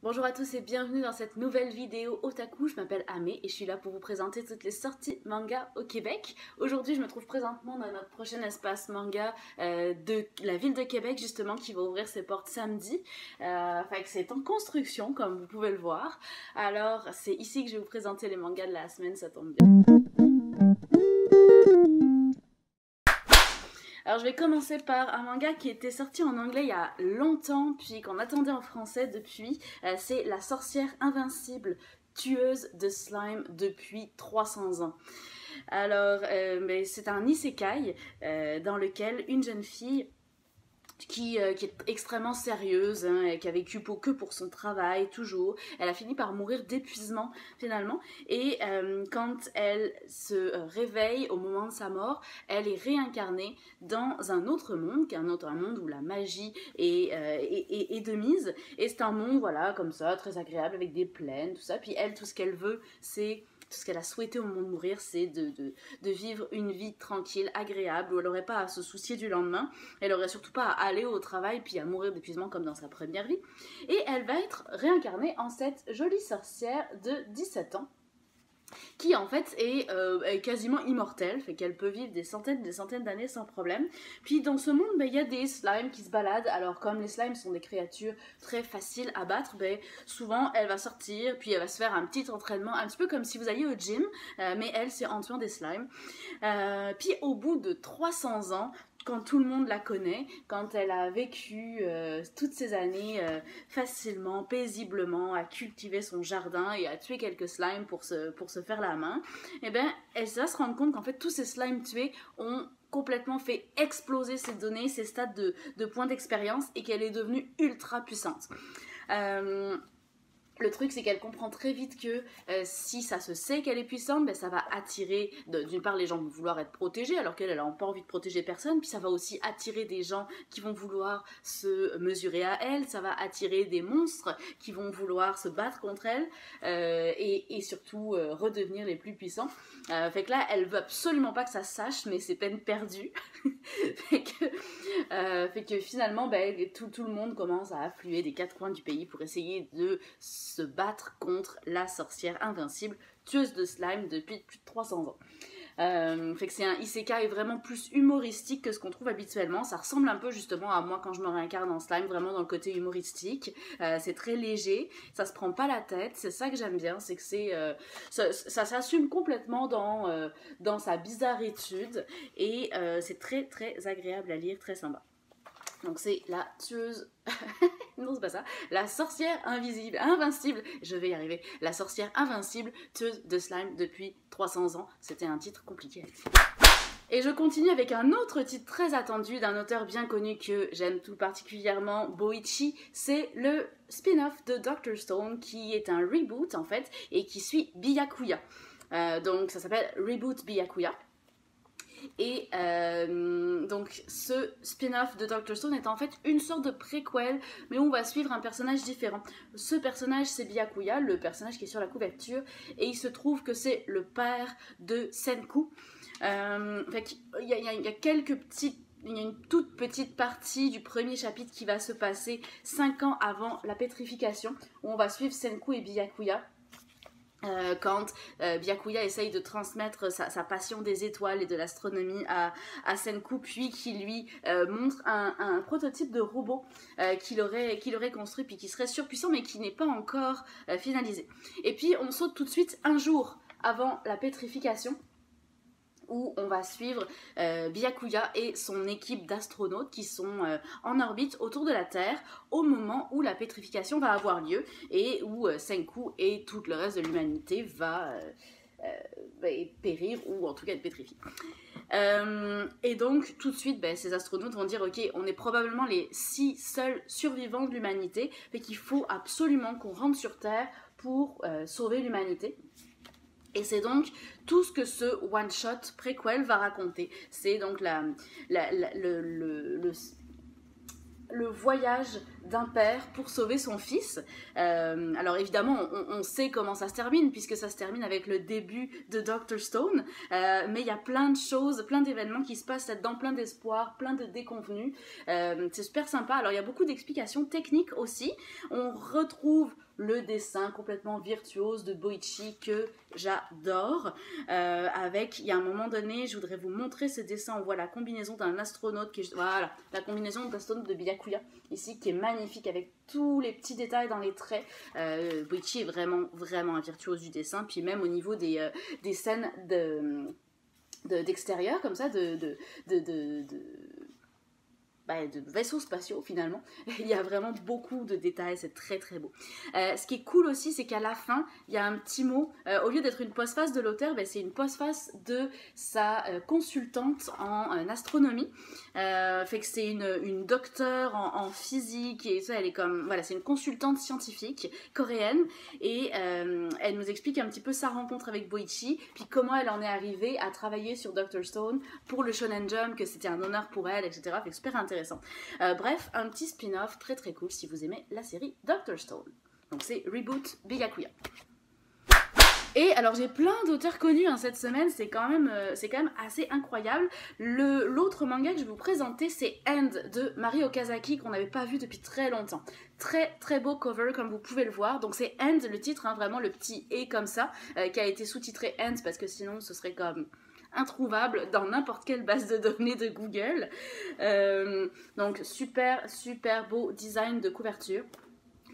Bonjour à tous et bienvenue dans cette nouvelle vidéo Otaku. Je m'appelle Amé et je suis là pour vous présenter toutes les sorties manga au Québec. Aujourd'hui, je me trouve présentement dans notre prochain espace manga de la ville de Québec, justement, qui va ouvrir ses portes samedi. Fait que c'est en construction, comme vous pouvez le voir. Alors, c'est ici que je vais vous présenter les mangas de la semaine, ça tombe bien. Alors je vais commencer par un manga qui était sorti en anglais il y a longtemps, puis qu'on attendait en français depuis. C'est La sorcière invincible, tueuse de slime depuis 300 ans. Alors c'est un isekai dans lequel une jeune fille qui est extrêmement sérieuse, hein, qui a vécu que pour son travail, toujours. Elle a fini par mourir d'épuisement, finalement. Et quand elle se réveille au moment de sa mort, elle est réincarnée dans un autre monde, un monde où la magie est de mise. Et c'est un monde, voilà, comme ça, très agréable, avec des plaines, tout ça. Puis elle, tout ce qu'elle veut, c'est... Tout ce qu'elle a souhaité au moment de mourir, c'est de vivre une vie tranquille, agréable, où elle n'aurait pas à se soucier du lendemain, elle n'aurait surtout pas à aller au travail puis à mourir d'épuisement comme dans sa première vie. Et elle va être réincarnée en cette jolie sorcière de 17 ans, qui en fait est quasiment immortelle, fait qu'elle peut vivre des centaines d'années sans problème. Puis dans ce monde, il y a des slimes qui se baladent. Alors comme les slimes sont des créatures très faciles à battre, souvent elle va sortir, puis elle va se faire un petit entraînement, un petit peu comme si vous alliez au gym, mais elle c'est en tuant des slimes. Puis au bout de 300 ans, quand tout le monde la connaît, quand elle a vécu toutes ces années facilement, paisiblement, à cultiver son jardin et à tuer quelques slimes pour se faire la main, eh bien, elle va se rendre compte qu'en fait, tous ces slimes tués ont complètement fait exploser ses données, ses stats de points d'expérience et qu'elle est devenue ultra puissante. Le truc, c'est qu'elle comprend très vite que si ça se sait qu'elle est puissante, ça va attirer, d'une part, les gens vont vouloir être protégés, alors qu'elle n'a pas envie de protéger personne, puis ça va aussi attirer des gens qui vont vouloir se mesurer à elle, ça va attirer des monstres qui vont vouloir se battre contre elle, et surtout redevenir les plus puissants. Fait que là, elle veut absolument pas que ça se sache, mais c'est peine perdue. fait que finalement, tout le monde commence à affluer des quatre coins du pays pour essayer de se battre contre la sorcière invincible, tueuse de slime depuis plus de 300 ans. Fait que c'est un isekai vraiment plus humoristique que ce qu'on trouve habituellement. Ça ressemble un peu justement à moi quand je me réincarne en slime, vraiment dans le côté humoristique. C'est très léger, ça se prend pas la tête, c'est ça que j'aime bien, c'est que ça s'assume complètement dans sa bizarritude et c'est très très agréable à lire, très sympa. Donc c'est la tueuse... non, c'est pas ça. La sorcière invincible, je vais y arriver. La sorcière invincible, tueuse de slime depuis 300 ans. C'était un titre compliqué à dire. Et je continue avec un autre titre très attendu d'un auteur bien connu que j'aime tout particulièrement, Boichi. C'est le spin-off de Dr. Stone qui est un reboot en fait et qui suit Byakuya. Donc ça s'appelle Reboot Byakuya. Et donc ce spin-off de Dr. Stone est en fait une sorte de préquel, mais où on va suivre un personnage différent. Ce personnage, c'est Byakuya, le personnage qui est sur la couverture, et il se trouve que c'est le père de Senku. Il y a quelques petites... Il y a une toute petite partie du premier chapitre qui va se passer 5 ans avant la pétrification, où on va suivre Senku et Byakuya. Quand Byakuya essaye de transmettre sa passion des étoiles et de l'astronomie à Senku, puis qui lui montre un prototype de robot qu'il aurait construit, puis qui serait surpuissant, mais qui n'est pas encore finalisé. Et puis on saute tout de suite un jour avant la pétrification, où on va suivre Byakuya et son équipe d'astronautes qui sont en orbite autour de la Terre au moment où la pétrification va avoir lieu et où Senku et tout le reste de l'humanité va périr ou en tout cas être pétrifié. Et donc tout de suite ces astronautes vont dire ok, on est probablement les 6 seuls survivants de l'humanité, mais qu'il faut absolument qu'on rentre sur Terre pour sauver l'humanité. Et c'est donc tout ce que ce one-shot préquel va raconter. C'est donc le voyage d'un père pour sauver son fils. Alors évidemment, on sait comment ça se termine, puisque ça se termine avec le début de Dr. Stone, mais il y a plein de choses, plein d'événements qui se passent là-dedans, plein d'espoir, plein de déconvenus. C'est super sympa. Alors il y a beaucoup d'explications techniques aussi. On retrouve le dessin complètement virtuose de Boichi que j'adore. Il y a un moment donné, je voudrais vous montrer ce dessin. On voit la combinaison d'un astronaute voilà, la combinaison d'astronaute de Byakuya ici qui est magnifique avec tous les petits détails dans les traits. Boichi est vraiment un virtuose du dessin. Puis même au niveau des scènes d'extérieur comme ça, de vaisseaux spatiaux finalement. Il y a vraiment beaucoup de détails, c'est très très beau. Ce qui est cool aussi, c'est qu'à la fin, il y a un petit mot, au lieu d'être une postface de l'auteur, c'est une postface de sa consultante en astronomie. Fait que c'est une docteure en physique, et ça, elle est comme, voilà, c'est une consultante scientifique coréenne, et elle nous explique un petit peu sa rencontre avec Boichi, puis comment elle en est arrivée à travailler sur Dr. Stone pour le Shonen Jump, que c'était un honneur pour elle, etc. Fait que super intéressant. Bref, un petit spin-off très très cool si vous aimez la série Dr. Stone. Donc c'est Reboot Byakuya. Et alors j'ai plein d'auteurs connus cette semaine, c'est quand même assez incroyable. L'autre manga que je vais vous présenter, c'est End de Mari Okazaki, qu'on n'avait pas vu depuis très longtemps. Très très beau cover comme vous pouvez le voir. Donc c'est End le titre, vraiment le petit « et » comme ça, qui a été sous-titré End parce que sinon ce serait comme introuvable dans n'importe quelle base de données de Google. Donc super beau design de couverture.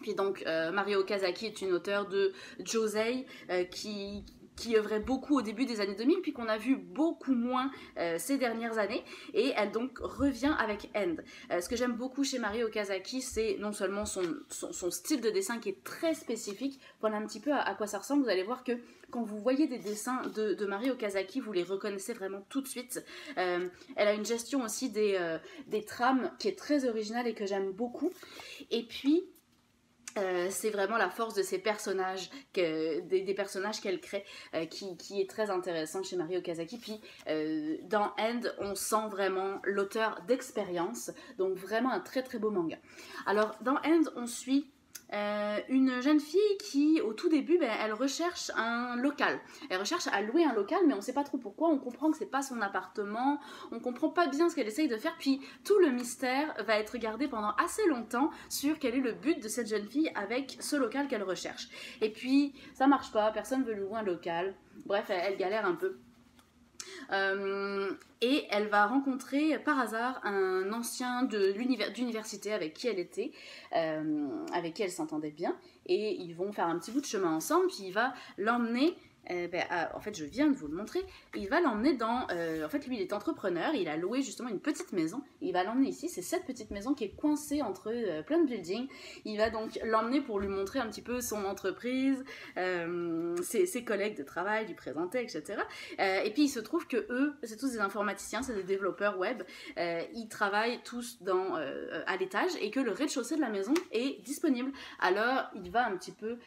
Puis donc Mari Okazaki est une auteure de josei qui œuvrait beaucoup au début des années 2000, puis qu'on a vu beaucoup moins ces dernières années, et elle donc revient avec End. Ce que j'aime beaucoup chez Mari Okazaki, c'est non seulement son style de dessin qui est très spécifique. Voilà un petit peu à quoi ça ressemble. Vous allez voir que quand vous voyez des dessins de Mari Okazaki, vous les reconnaissez vraiment tout de suite. Elle a une gestion aussi des trames qui est très originale et que j'aime beaucoup. Et puis c'est vraiment la force de ces personnages, des personnages qu'elle crée, qui est très intéressant chez Mari Okazaki. Puis dans End, on sent vraiment l'auteur d'expérience, donc vraiment un très très beau manga. Alors dans End, on suit une jeune fille qui, au tout début, elle recherche un local. Elle recherche à louer un local, mais on ne sait pas trop pourquoi. On comprend que c'est pas son appartement. On comprend pas bien ce qu'elle essaye de faire. Puis tout le mystère va être gardé pendant assez longtemps sur quel est le but de cette jeune fille avec ce local qu'elle recherche. Et puis ça marche pas. Personne veut louer un local. Bref, elle galère un peu. Et elle va rencontrer par hasard un ancien d'université avec qui elle était, avec qui elle s'entendait bien, et ils vont faire un petit bout de chemin ensemble, puis il va l'emmener. En fait, je viens de vous le montrer. Il va l'emmener dans... en fait, lui, il est entrepreneur. Il a loué justement une petite maison. Il va l'emmener ici. C'est cette petite maison qui est coincée entre plein de buildings. Il va donc l'emmener pour lui montrer un petit peu son entreprise, ses collègues de travail, lui présenter, etc. Et puis, il se trouve que eux, c'est tous des informaticiens, c'est des développeurs web. Ils travaillent tous à l'étage et que le rez-de-chaussée de la maison est disponible. Alors, il va un petit peu...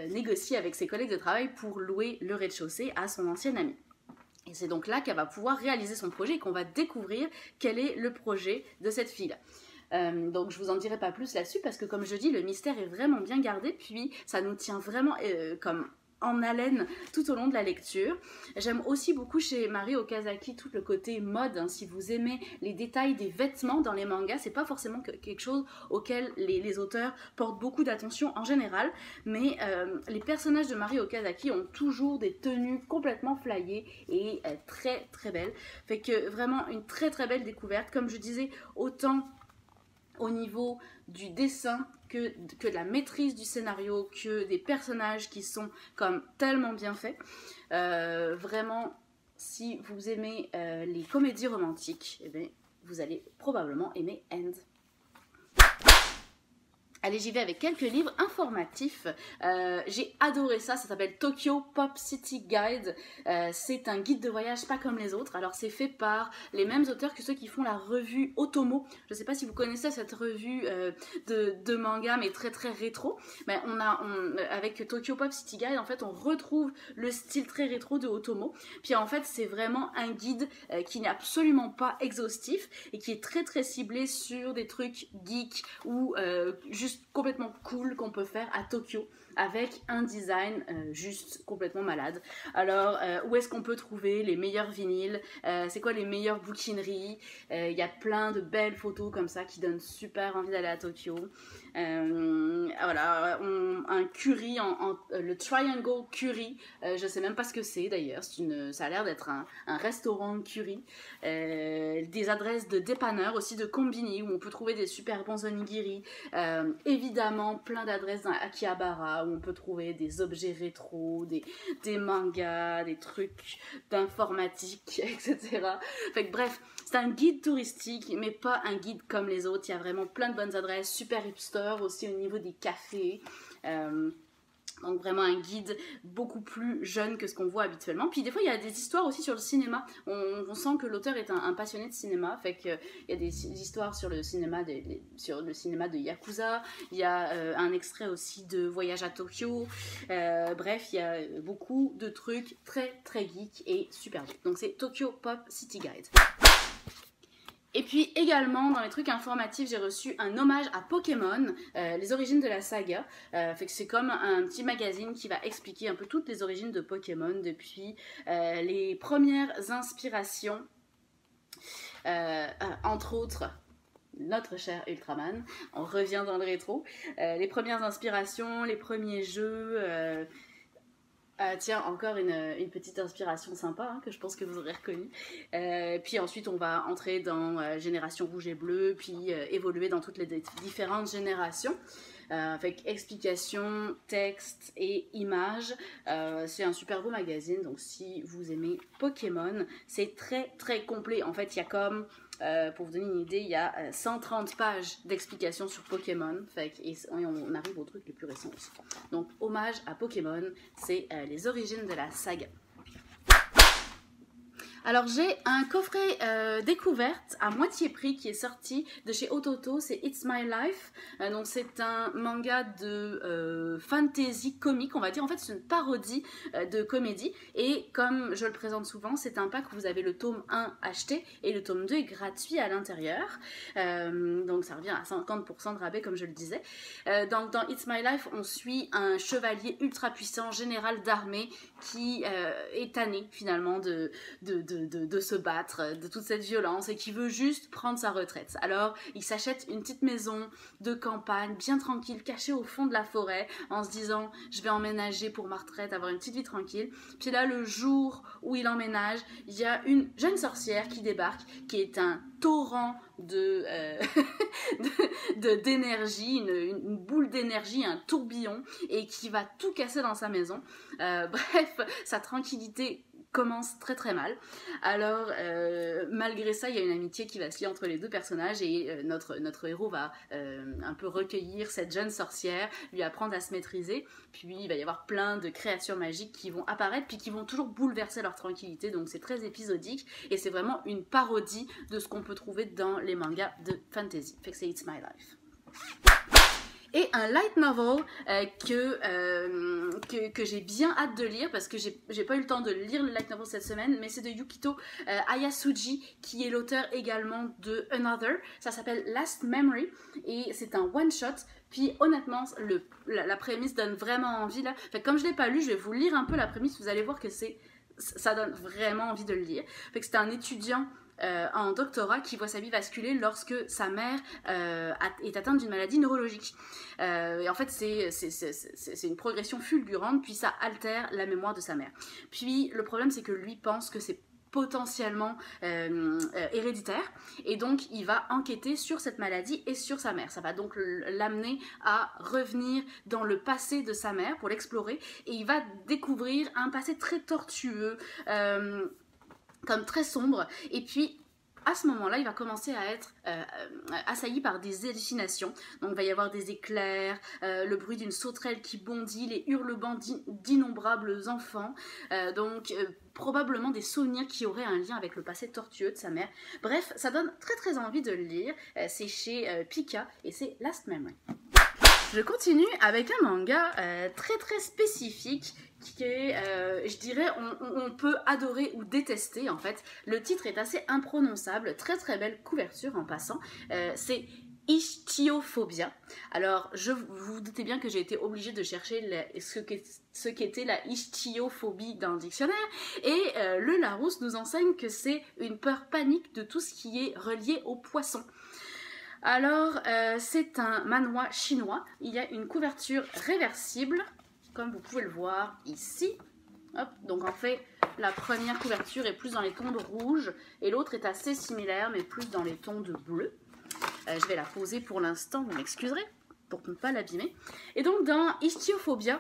négocier avec ses collègues de travail pour louer le rez-de-chaussée à son ancienne amie. Et c'est donc là qu'elle va pouvoir réaliser son projet et qu'on va découvrir quel est le projet de cette fille-là. Donc je vous en dirai pas plus là-dessus parce que comme je dis, le mystère est vraiment bien gardé, puis ça nous tient vraiment comme en haleine tout au long de la lecture. J'aime aussi beaucoup chez Mari Okazaki tout le côté mode, si vous aimez les détails des vêtements dans les mangas, c'est pas forcément quelque chose auquel les auteurs portent beaucoup d'attention en général, mais les personnages de Mari Okazaki ont toujours des tenues complètement flyées et très très belles, fait que vraiment une très très belle découverte, comme je disais, autant au niveau du dessin que de la maîtrise du scénario, que des personnages qui sont comme tellement bien faits. Vraiment, si vous aimez les comédies romantiques, eh bien, vous allez probablement aimer End. Allez, j'y vais avec quelques livres informatifs. J'ai adoré ça, ça s'appelle Tokyo Pop City Guide. C'est un guide de voyage pas comme les autres. Alors c'est fait par les mêmes auteurs que ceux qui font la revue Otomo. Je ne sais pas si vous connaissez cette revue de manga, mais très très rétro. Mais avec Tokyo Pop City Guide, en fait, on retrouve le style très rétro de Otomo. Puis en fait, c'est vraiment un guide qui n'est absolument pas exhaustif et qui est très très ciblé sur des trucs geeks ou juste complètement cool qu'on peut faire à Tokyo avec un design juste complètement malade. Alors, où est-ce qu'on peut trouver les meilleurs vinyles, c'est quoi les meilleures bouquineries, il y a plein de belles photos comme ça qui donnent super envie d'aller à Tokyo. voilà, un curry, le Triangle Curry, je sais même pas ce que c'est d'ailleurs, ça a l'air d'être un restaurant curry. Des adresses de dépanneurs, aussi de combini, où on peut trouver des super bons onigiri. Évidemment, plein d'adresses dans Akihabara, où on peut trouver des objets rétro, des mangas, des trucs d'informatique, etc. Fait que, bref, c'est un guide touristique, mais pas un guide comme les autres. Il y a vraiment plein de bonnes adresses, super hipster aussi au niveau des cafés. Donc vraiment un guide beaucoup plus jeune que ce qu'on voit habituellement. Puis des fois il y a des histoires aussi sur le cinéma. On sent que l'auteur est un passionné de cinéma. Fait qu'il y a des histoires sur le cinéma de Yakuza. Il y a un extrait aussi de Voyage à Tokyo. Bref, il y a beaucoup de trucs très très geek et super geek. Donc c'est Tokyo Pop City Guide. Et puis également, dans les trucs informatifs, j'ai reçu un hommage à Pokémon, les origines de la saga. Fait que c'est comme un petit magazine qui va expliquer un peu toutes les origines de Pokémon depuis les premières inspirations, entre autres notre cher Ultraman. On revient dans le rétro. Les premières inspirations, les premiers jeux... tiens, encore une petite inspiration sympa que je pense que vous aurez reconnue. Puis ensuite, on va entrer dans Génération Rouge et Bleu, puis évoluer dans toutes les différentes générations. Avec explications, textes et images. C'est un super beau magazine, donc si vous aimez Pokémon, c'est très très complet. En fait, il y a comme... pour vous donner une idée, il y a 130 pages d'explications sur Pokémon, et on arrive aux trucs les plus récents aussi. Donc, hommage à Pokémon, c'est les origines de la saga. Alors j'ai un coffret découverte à moitié prix qui est sorti de chez Ototo, c'est It's My Life. Donc c'est un manga de fantasy comique, on va dire. En fait c'est une parodie de comédie et comme je le présente souvent, c'est un pack où vous avez le tome 1 acheté et le tome 2 est gratuit à l'intérieur. Donc ça revient à 50% de rabais comme je le disais. Donc dans It's My Life, on suit un chevalier ultra puissant, général d'armée qui est tanné finalement de se battre, de toute cette violence et qui veut juste prendre sa retraite. Alors il s'achète une petite maison de campagne bien tranquille, cachée au fond de la forêt, en se disant je vais emménager pour ma retraite, avoir une petite vie tranquille. Puis là le jour où il emménage, il y a une jeune sorcière qui débarque, qui est un torrent d'énergie, une boule d'énergie, un tourbillon, et qui va tout casser dans sa maison. Bref, sa tranquillité commence très très mal. Alors malgré ça, il y a une amitié qui va se lier entre les deux personnages et notre héros va un peu recueillir cette jeune sorcière, lui apprendre à se maîtriser, puis il va y avoir plein de créatures magiques qui vont apparaître puis qui vont toujours bouleverser leur tranquillité, donc c'est très épisodique et c'est vraiment une parodie de ce qu'on peut trouver dans les mangas de fantasy. Fait que c'est It's My Life. Et un light novel que j'ai bien hâte de lire parce que j'ai pas eu le temps de lire le light novel cette semaine, mais c'est de Yukito Ayasuji qui est l'auteur également de Another. Ça s'appelle Last Memory et c'est un one shot. Puis honnêtement, la prémisse donne vraiment envie là. Fait que comme je l'ai pas lu, je vais vous lire un peu la prémisse. Vous allez voir que ça donne vraiment envie de le lire. Fait que c'est un étudiant en doctorat qui voit sa vie basculer lorsque sa mère est atteinte d'une maladie neurologique. Et en fait, c'est une progression fulgurante, puis ça altère la mémoire de sa mère. Puis le problème, c'est que lui pense que c'est potentiellement héréditaire et donc il va enquêter sur cette maladie et sur sa mère. Ça va donc l'amener à revenir dans le passé de sa mère pour l'explorer et il va découvrir un passé très tortueux, comme très sombre, et puis à ce moment-là, il va commencer à être assailli par des hallucinations. Donc il va y avoir des éclairs, le bruit d'une sauterelle qui bondit, les hurlements d'innombrables enfants, probablement des souvenirs qui auraient un lien avec le passé tortueux de sa mère. Bref, ça donne très très envie de le lire. C'est chez Pika et c'est Last Memory. Je continue avec un manga très très spécifique qui est, je dirais, on peut adorer ou détester en fait. Le titre est assez imprononçable, très très belle couverture en passant. C'est Ichthyophobia. Alors, vous vous doutez bien que j'ai été obligée de chercher ce qu'était la ichthyophobie dans le dictionnaire et le Larousse nous enseigne que c'est une peur panique de tout ce qui est relié aux poissons. Alors, c'est un manhwa chinois. Il y a une couverture réversible, comme vous pouvez le voir ici. Hop, donc en fait, la première couverture est plus dans les tons de rouge et l'autre est assez similaire, mais plus dans les tons de bleu. Je vais la poser pour l'instant, vous m'excuserez, pour ne pas l'abîmer. Et donc dans Ichthyophobia,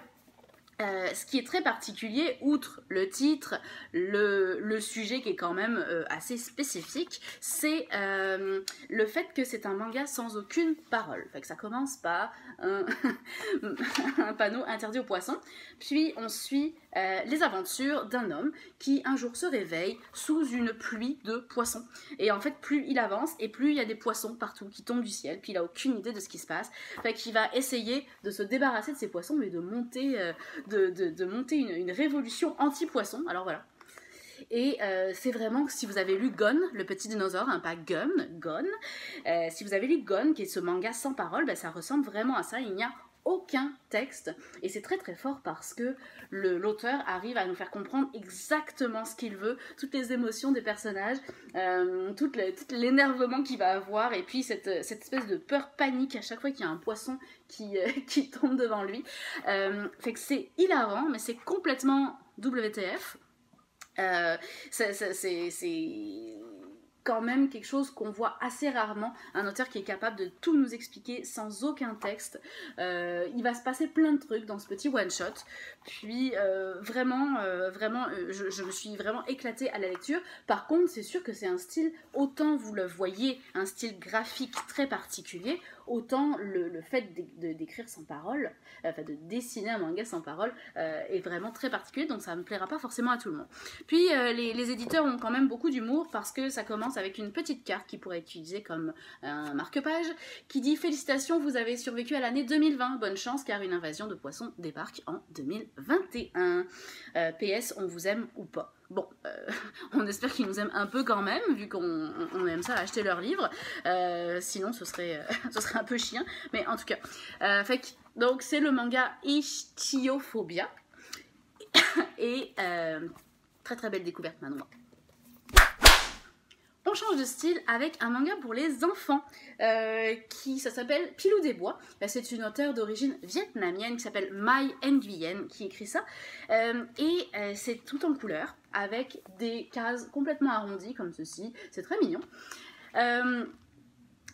ce qui est très particulier, outre le titre, le sujet qui est quand même assez spécifique, c'est le fait que c'est un manga sans aucune parole. Fait que ça commence par un panneau interdit aux poissons, puis on suit les aventures d'un homme qui un jour se réveille sous une pluie de poissons. Et en fait, plus il avance et plus il y a des poissons partout qui tombent du ciel, puis il a aucune idée de ce qui se passe. Fait qu'il va essayer de se débarrasser de ces poissons, mais de monter une révolution anti-poisson. Alors voilà. Et c'est vraiment, si vous avez lu Gon, le petit dinosaure, hein, pas Gun, Gon, si vous avez lu Gon, qui est ce manga sans parole, ben, ça ressemble vraiment à ça. Il n'y a aucun texte, et c'est très très fort parce que l'auteur arrive à nous faire comprendre exactement ce qu'il veut, toutes les émotions des personnages, tout l'énervement qu'il va avoir, et puis cette espèce de peur panique à chaque fois qu'il y a un poisson qui tombe devant lui. Fait que c'est hilarant, mais c'est complètement WTF. C'est quand même quelque chose qu'on voit assez rarement, un auteur qui est capable de tout nous expliquer sans aucun texte. Il va se passer plein de trucs dans ce petit one-shot, puis vraiment, je me suis vraiment éclatée à la lecture. Par contre, c'est sûr que c'est un style, autant vous le voyez, un style graphique très particulier, autant le fait d'écrire sans parole, enfin de dessiner un manga sans parole, est vraiment très particulier, donc ça ne plaira pas forcément à tout le monde. Puis les éditeurs ont quand même beaucoup d'humour parce que ça commence avec une petite carte qui pourrait être utilisée comme un marque-page qui dit « Félicitations, vous avez survécu à l'année 2020, bonne chance car une invasion de poissons débarque en 2021. PS, on vous aime ou pas ?» Bon, on espère qu'ils nous aiment un peu quand même, vu qu'on aime ça acheter leurs livres. Sinon, ce serait un peu chiant. Mais en tout cas, donc c'est le manga Ichthyophobia. Et très très belle découverte maintenant. On change de style avec un manga pour les enfants ça s'appelle Pilou des Bois. C'est une auteure d'origine vietnamienne qui s'appelle Mai Nguyen qui écrit ça. C'est tout en couleur avec des cases complètement arrondies comme ceci. C'est très mignon.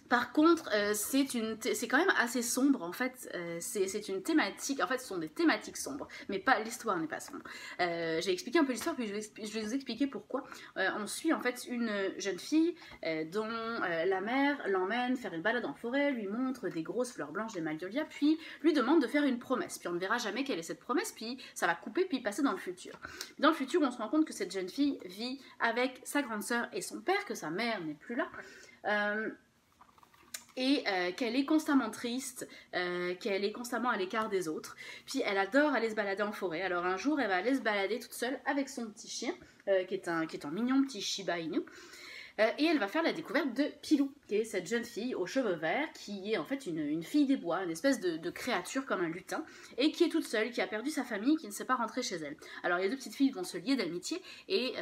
Par contre, c'est quand même assez sombre, en fait, c'est une thématique, en fait ce sont des thématiques sombres, mais l'histoire n'est pas sombre. J'ai expliqué un peu l'histoire, puis je vais vous expliquer pourquoi. On suit en fait une jeune fille dont la mère l'emmène faire une balade en forêt, lui montre des grosses fleurs blanches, des magnolias, puis lui demande de faire une promesse, puis on ne verra jamais quelle est cette promesse, puis ça va couper, puis passer dans le futur. Dans le futur, on se rend compte que cette jeune fille vit avec sa grande sœur et son père, que sa mère n'est plus là, et qu'elle est constamment triste, qu'elle est constamment à l'écart des autres. Puis elle adore aller se balader en forêt. Alors un jour, elle va aller se balader toute seule avec son petit chien, qui est un mignon petit Shiba Inu. Et elle va faire la découverte de Pilou, qui est cette jeune fille aux cheveux verts, qui est en fait une fille des bois, une espèce de créature comme un lutin, et qui est toute seule, qui a perdu sa famille, qui ne sait pas rentrer chez elle. Alors les deux petites filles vont se lier d'amitié, et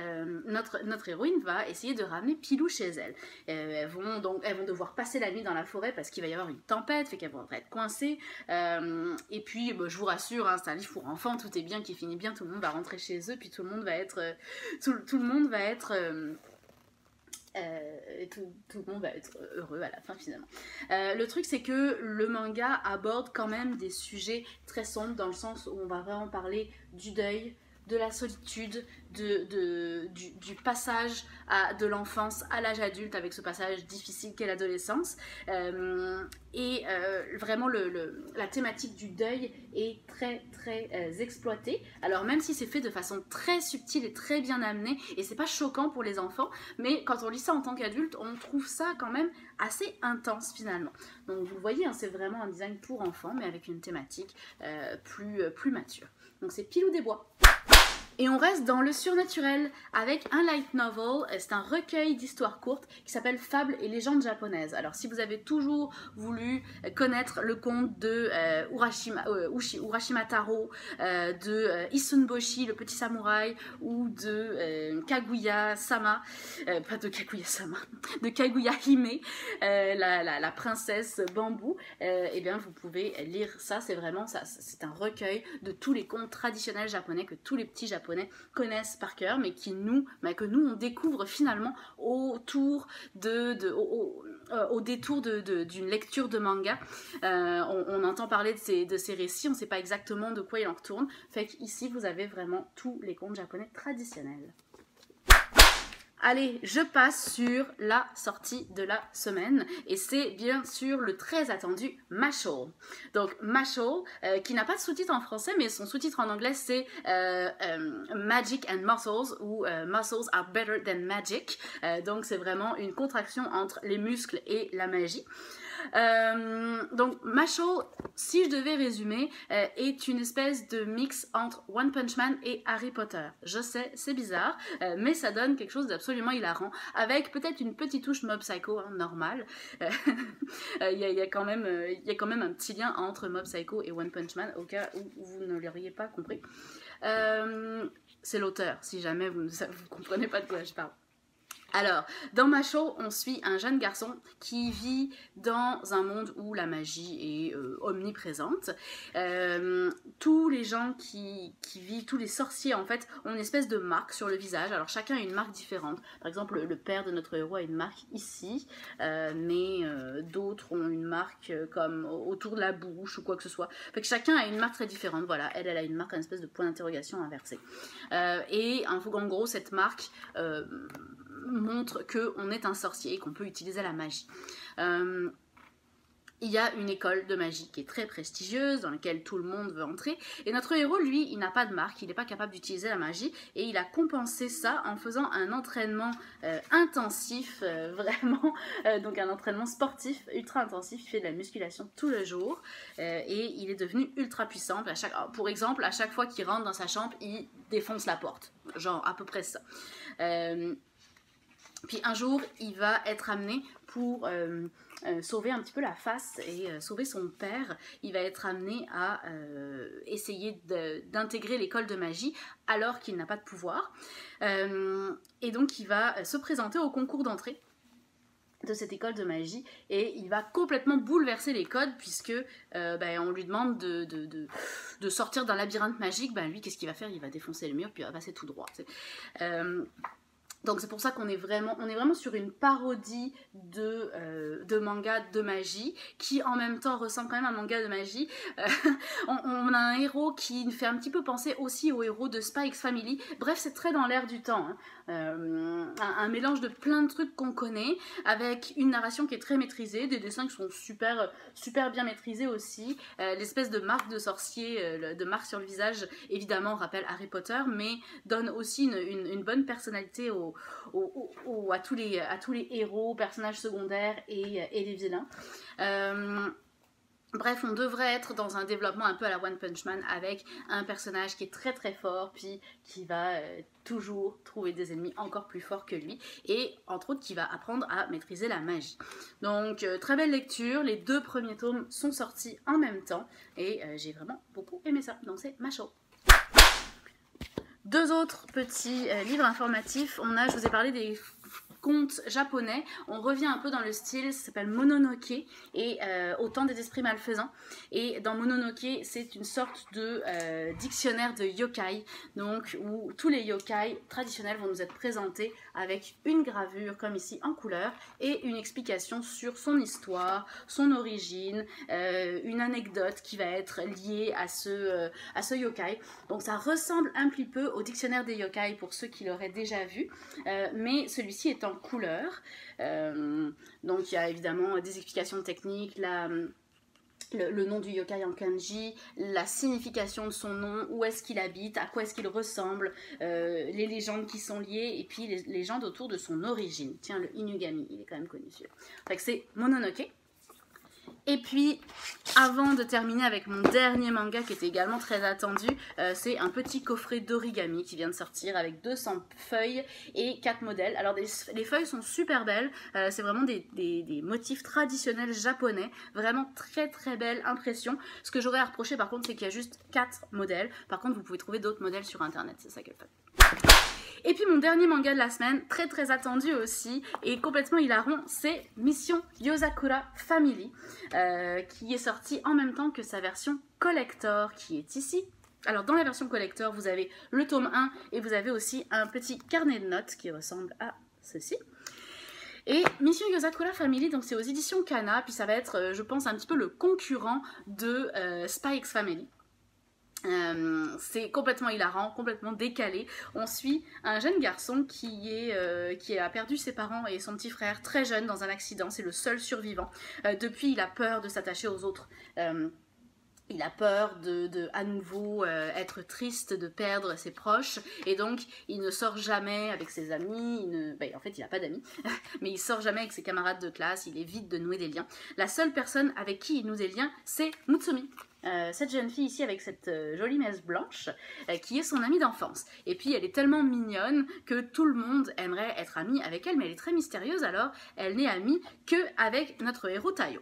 notre héroïne va essayer de ramener Pilou chez elle. Elles vont devoir passer la nuit dans la forêt parce qu'il va y avoir une tempête, fait qu'elles vont être coincées. Et puis, je vous rassure, hein, c'est un livre pour enfants, tout est bien, qui finit bien, tout le monde va rentrer chez eux, puis tout le monde va être heureux à la fin finalement. Le truc c'est que le manga aborde quand même des sujets très sombres dans le sens où on va vraiment parler du deuil, de la solitude, du passage de l'enfance à l'âge adulte avec ce passage difficile qu'est l'adolescence. Vraiment la thématique du deuil est très très exploitée. Alors même si c'est fait de façon très subtile et très bien amenée, et c'est pas choquant pour les enfants, mais quand on lit ça en tant qu'adulte, on trouve ça quand même assez intense finalement. Donc vous le voyez, hein, c'est vraiment un design pour enfants, mais avec une thématique plus mature. Donc c'est Pilou des Bois. Et on reste dans le surnaturel avec un light novel, c'est un recueil d'histoires courtes qui s'appelle Fables et légendes japonaises. Alors si vous avez toujours voulu connaître le conte de Urashima Taro, de Isunboshi, le petit samouraï, ou de Kaguya-sama, pas de Kaguya-sama, de Kaguya Hime, la princesse bambou, et bien vous pouvez lire ça, c'est vraiment ça, c'est un recueil de tous les contes traditionnels japonais que tous les petits japonais connaissent par cœur, mais que nous on découvre finalement au détour d'une lecture de manga. On entend parler de ces récits, on ne sait pas exactement de quoi il en retourne, fait qu'ici vous avez vraiment tous les contes japonais traditionnels. Allez, je passe sur la sortie de la semaine et c'est bien sûr le très attendu Mashle. Donc Mashle, qui n'a pas de sous-titre en français, mais son sous-titre en anglais c'est Magic and Muscles ou Muscles are better than magic. Donc c'est vraiment une contraction entre les muscles et la magie. Donc Mashle, si je devais résumer, est une espèce de mix entre One Punch Man et Harry Potter. Je sais, c'est bizarre, mais ça donne quelque chose d'absolument hilarant, avec peut-être une petite touche Mob Psycho, hein, normale. Il y a quand même un petit lien entre Mob Psycho et One Punch Man, au cas où vous ne l'auriez pas compris. C'est l'auteur, si jamais vous ne comprenez pas de quoi je parle. Alors, dans Mashle, on suit un jeune garçon qui vit dans un monde où la magie est omniprésente. Tous les gens qui vivent, tous les sorciers en fait, ont une espèce de marque sur le visage. Alors chacun a une marque différente. Par exemple, le père de notre héros a une marque ici, mais d'autres ont une marque comme autour de la bouche ou quoi que ce soit. Fait que chacun a une marque très différente. Voilà, elle a une marque, une espèce de point d'interrogation inversé. Et en gros, cette marque montre qu'on est un sorcier et qu'on peut utiliser la magie. Il y a une école de magie qui est très prestigieuse, dans laquelle tout le monde veut entrer. Et notre héros, lui, il n'a pas de marque, il n'est pas capable d'utiliser la magie. Et il a compensé ça en faisant un entraînement intensif, vraiment. Donc un entraînement sportif, ultra intensif. Il fait de la musculation tout le jour. Et il est devenu ultra puissant. Pour exemple, à chaque fois qu'il rentre dans sa chambre, il défonce la porte. Genre, à peu près ça. Puis un jour, il va être amené pour sauver un petit peu la face et sauver son père. Il va être amené à essayer d'intégrer l'école de magie alors qu'il n'a pas de pouvoir. Et donc, il va se présenter au concours d'entrée de cette école de magie et il va complètement bouleverser les codes puisque on lui demande de sortir d'un labyrinthe magique. Lui, qu'est-ce qu'il va faire? Il va défoncer le mur puis il va passer tout droit. Donc c'est pour ça qu'on est vraiment sur une parodie de manga de magie qui en même temps ressemble quand même à un manga de magie. On a un héros qui fait un petit peu penser aussi au héros de Spy X Family. Bref, c'est très dans l'air du temps, hein. Un mélange de plein de trucs qu'on connaît avec une narration qui est très maîtrisée, des dessins qui sont super bien maîtrisés aussi. L'espèce de marque de sorcier, de marque sur le visage, évidemment rappelle Harry Potter, mais donne aussi une bonne personnalité à tous les héros, personnages secondaires et les vilains. Bref, on devrait être dans un développement un peu à la One Punch Man avec un personnage qui est très très fort puis qui va toujours trouver des ennemis encore plus forts que lui et entre autres qui va apprendre à maîtriser la magie. Donc très belle lecture, les 2 premiers tomes sont sortis en même temps et j'ai vraiment beaucoup aimé ça, donc c'est Mashle. 2 autres petits livres informatifs, je vous ai parlé des contes japonais, on revient un peu dans le style, ça s'appelle Mononoke et Au temps des esprits malfaisants, et dans Mononoke c'est une sorte de dictionnaire de yokai, donc où tous les yokai traditionnels vont nous être présentés avec une gravure comme ici en couleur et une explication sur son histoire, son origine, une anecdote qui va être liée à ce yokai. Donc ça ressemble un petit peu au dictionnaire des yokai pour ceux qui l'auraient déjà vu, mais celui-ci est en couleur. Donc il y a évidemment des explications techniques, le nom du yokai en kanji, la signification de son nom, où est-ce qu'il habite, à quoi est-ce qu'il ressemble, les légendes qui sont liées, et puis les légendes autour de son origine. Tiens, le Inugami, il est quand même connu celui-là. C'est Mononoke. Et puis, avant de terminer avec mon dernier manga qui était également très attendu, c'est un petit coffret d'origami qui vient de sortir avec 200 feuilles et 4 modèles. Alors les feuilles sont super belles, c'est vraiment des motifs traditionnels japonais, vraiment très très belle impression. Ce que j'aurais à reprocher par contre, c'est qu'il y a juste 4 modèles. Par contre, vous pouvez trouver d'autres modèles sur internet, c'est ça qui est fun. Et puis mon dernier manga de la semaine, très très attendu aussi, et complètement hilarant, c'est Mission Yozakura Family, qui est sorti en même temps que sa version collector, qui est ici. Alors dans la version collector, vous avez le tome 1, et vous avez aussi un petit carnet de notes qui ressemble à ceci. Et Mission Yozakura Family, donc c'est aux éditions Kana, puis ça va être, je pense, un petit peu le concurrent de Spy X Family. C'est complètement hilarant, complètement décalé. On suit un jeune garçon qui a perdu ses parents et son petit frère très jeune dans un accident. C'est le seul survivant. Depuis, il a peur de s'attacher aux autres. Il a peur de à nouveau être triste, de perdre ses proches, et donc il ne sort jamais avec ses amis, en fait il n'a pas d'amis, mais il sort jamais avec ses camarades de classe, il évite de nouer des liens. La seule personne avec qui il noue des liens, c'est Mutsumi. Cette jeune fille ici avec cette jolie mèche blanche qui est son amie d'enfance. Et puis elle est tellement mignonne que tout le monde aimerait être ami avec elle, mais elle est très mystérieuse, alors elle n'est amie qu'avec notre héros Tayo.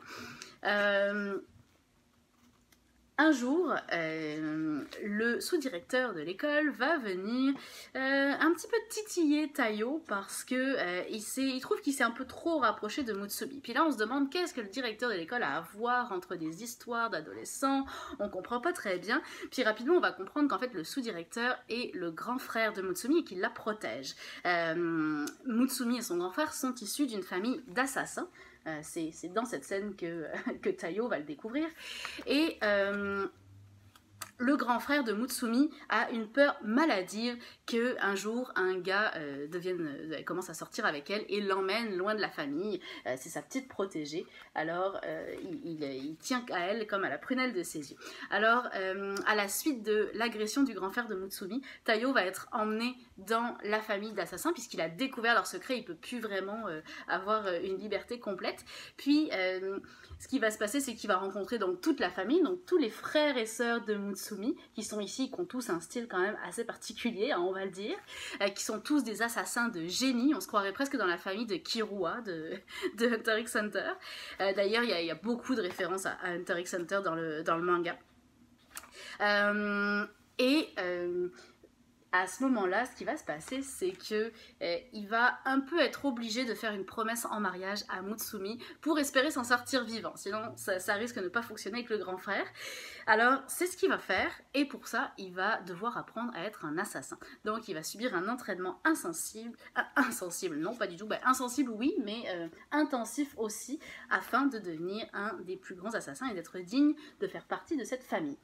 Un jour, le sous-directeur de l'école va venir un petit peu titiller Tayo parce que il trouve qu'il s'est un peu trop rapproché de Mutsumi. Puis là, on se demande qu'est-ce que le directeur de l'école a à voir entre des histoires d'adolescents. On comprend pas très bien. Puis rapidement, on va comprendre qu'en fait, le sous-directeur est le grand frère de Mutsumi et qu'il la protège. Mutsumi et son grand frère sont issus d'une famille d'assassins. C'est dans cette scène que Tayo va le découvrir. Et le grand frère de Mutsumi a une peur maladive qu'un jour un gars commence à sortir avec elle et l'emmène loin de la famille. C'est sa petite protégée. Alors il tient à elle comme à la prunelle de ses yeux. Alors à la suite de l'agression du grand frère de Mutsumi, Tayo va être emmené dans la famille d'assassins puisqu'il a découvert leur secret. Il peut plus vraiment avoir une liberté complète. Puis ce qui va se passer, c'est qu'il va rencontrer donc toute la famille, donc tous les frères et sœurs de Mutsumi, qui sont ici, qui ont tous un style quand même assez particulier, hein, on va le dire, qui sont tous des assassins de génie. On se croirait presque dans la famille de Kirua de Hunter x Hunter. D'ailleurs, il y a beaucoup de références à Hunter x Hunter dans le manga. À ce moment-là, ce qui va se passer, c'est que il va un peu être obligé de faire une promesse en mariage à Mutsumi pour espérer s'en sortir vivant. Sinon, ça risque de ne pas fonctionner avec le grand frère. Alors, c'est ce qu'il va faire, et pour ça, il va devoir apprendre à être un assassin. Donc, il va subir un entraînement insensible, non, pas du tout, insensible, oui, mais intensif aussi, afin de devenir un des plus grands assassins et d'être digne de faire partie de cette famille.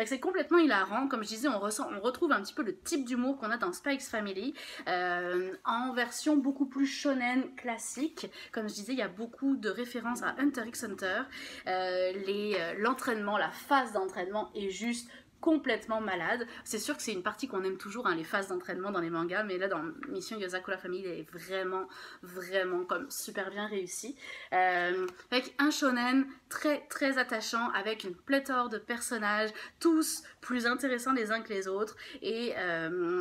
C'est complètement hilarant, comme je disais, on retrouve un petit peu le type d'humour qu'on a dans Spy X Family, en version beaucoup plus shonen classique. Comme je disais, il y a beaucoup de références à Hunter x Hunter. L'entraînement, la phase d'entraînement est juste complètement malade. C'est sûr que c'est une partie qu'on aime toujours, hein, les phases d'entraînement dans les mangas, mais là dans Mission Yozakura Family, elle est vraiment, vraiment comme super bien réussie. Avec un shonen très, très attachant, avec une pléthore de personnages, tous plus intéressants les uns que les autres, et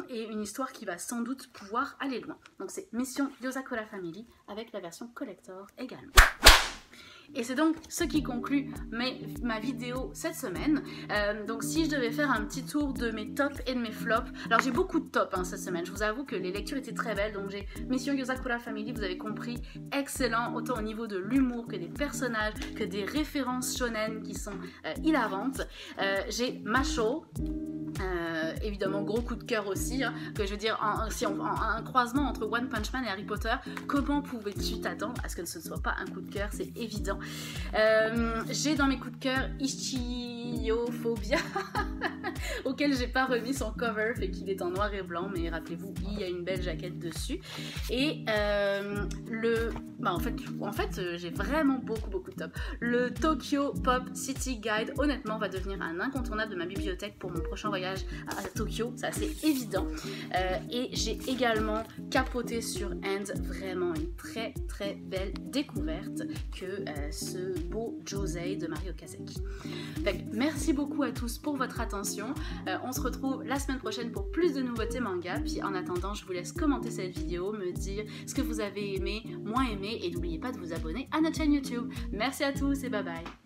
une histoire qui va sans doute pouvoir aller loin. Donc c'est Mission Yozakura Family, avec la version collector également. Et c'est donc ce qui conclut ma vidéo cette semaine. Donc si je devais faire un petit tour de mes tops et de mes flops, alors j'ai beaucoup de tops cette semaine, je vous avoue que les lectures étaient très belles, donc j'ai Mission Yozakura Family, vous avez compris, excellent, autant au niveau de l'humour que des personnages, que des références shonen qui sont hilarantes. J'ai Masho, évidemment gros coup de cœur aussi, hein, que je veux dire, un croisement entre One Punch Man et Harry Potter, comment pouvais-tu t'attendre à ce que ce ne soit pas un coup de cœur, c'est évident. J'ai dans mes coups de cœur Ichiophobia, ok lequel j'ai pas remis son cover, fait qu'il est en noir et blanc, mais rappelez-vous, il y a une belle jaquette dessus. Et en fait j'ai vraiment beaucoup de top. Le Tokyo Pop City Guide, honnêtement, va devenir un incontournable de ma bibliothèque pour mon prochain voyage à Tokyo, c'est assez évident. Et j'ai également capoté sur End, vraiment une très belle découverte que ce beau Josei de Marie Okazaki. Merci beaucoup à tous pour votre attention. On se retrouve la semaine prochaine pour plus de nouveautés manga. Puis en attendant, je vous laisse commenter cette vidéo, me dire ce que vous avez aimé, moins aimé, et n'oubliez pas de vous abonner à notre chaîne YouTube. Merci à tous et bye bye.